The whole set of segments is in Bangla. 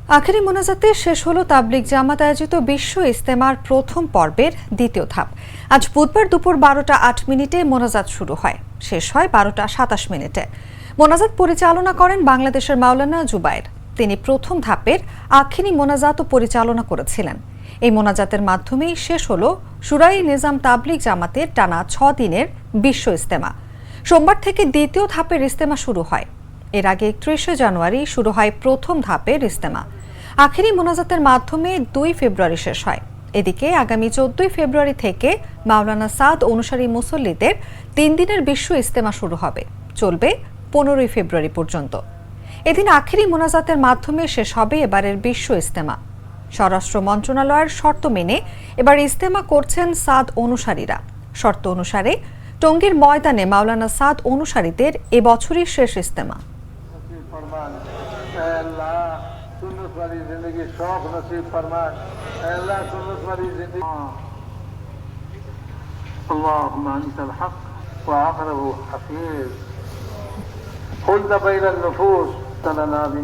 আখেরি মোনাজাতে শেষ হলো তাবলিগ জামাত আয়োজিত বিশ্ব ইজতেমার প্রথম পর্বের দ্বিতীয় ধাপ। আজ বুধবার দুপুর 12টা 8 মোনাজাত শুরু হয়, শেষ হয় 12টা 27। মোনাজাত পরিচালনা করেন বাংলাদেশের মাওলানা জুবায়ের। তিনি প্রথম ধাপের আখেরি মোনাজাতও পরিচালনা করেছিলেন। এই মোনাজাতের মাধ্যমেই শেষ হলো শুরাই নিজাম তাবলিগ জামাতের টানা 6 দিনের বিশ্ব ইজতেমা। সোমবার থেকে দ্বিতীয় ধাপের ইজতেমা শুরু হয়। এর আগে 31শে জানুয়ারি শুরু হয় প্রথম ধাপের ইজতেমা। আখেরি মোনাজাতের মাধ্যমে 2 ফেব্রুয়ারি শেষ হয়। এদিকে আগামী 14 ফেব্রুয়ারি থেকে মাওলানা সাদ অনুসারী মুসল্লিদের 3 দিনের বিশ্ব ইজতেমা শুরু হবে, চলবে 15 ফেব্রুয়ারি পর্যন্ত। এদিন আখেরি মোনাজাতের মাধ্যমে শেষ হবে এবারের বিশ্ব ইজতেমা। স্বরাষ্ট্র মন্ত্রণালয়ের শর্ত মেনে এবার ইজতেমা করছেন সাদ অনুসারীরা। শর্ত অনুসারে টঙ্গীর ময়দানে মাওলানা সাদ অনুসারীদের এবছরই শেষ ইজতেমা। सुन्नत वाली जिंदगी शौक नसीब फरमान, अल्लाह सुन्नत वाली जिंदगी। अल्लाहुम्मा अंतल हक व आखिरहु हफीज खुल्द बैन अन्नुफूस लना बि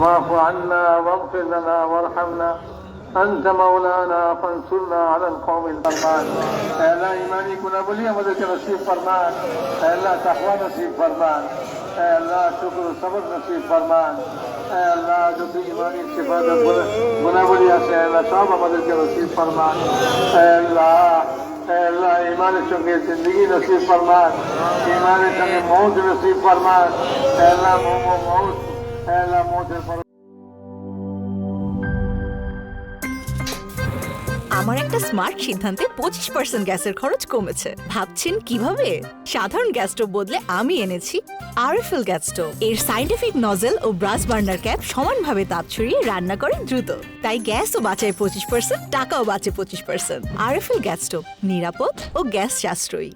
वाफ़ु अन्ना वग़फिर लना वरहमना अंत मौलाना फंसुरना अलल कौमिल फरमान। अल्लाह ईमानी गुनाहबली আমাদেরকে नसीब फरमान, अल्लाह तक़वा नसीब फरमान, अल्लाह शुक्र सब्र नसीब फरमान, अल्लाह जो भी ईमानी सिफात गुनाहबली আছে আল্লাহ সব আমাদেরকে नसीब फरमान, अल्लाह ईमाনের সঙ্গে जिंदगी नसीब फरमान, ईमाনের সঙ্গে मौत नसीब फरमान, अल्लाह मौत अल्लाह मौतेর আমার একটা স্মার্ট সিদ্ধান্তে 25% গ্যাসের খরচ কমেছে। ভাবছেন কিভাবে? সাধারণ গ্যাস স্টোভ বদলে আমি এনেছি আরএফএল গ্যাস স্টোভ। এর সাইন্টিফিক নজল ও ব্রাস বার্নার ক্যাপ সমানভাবে তাপ ছড়িয়ে রান্না করে দ্রুত, তাই গ্যাসও বাঁচায় 25%, টাকাও বাঁচে 25%। আরএফএল গ্যাস স্টোভ নিরাপদ ও গ্যাস সাশ্রয়ী।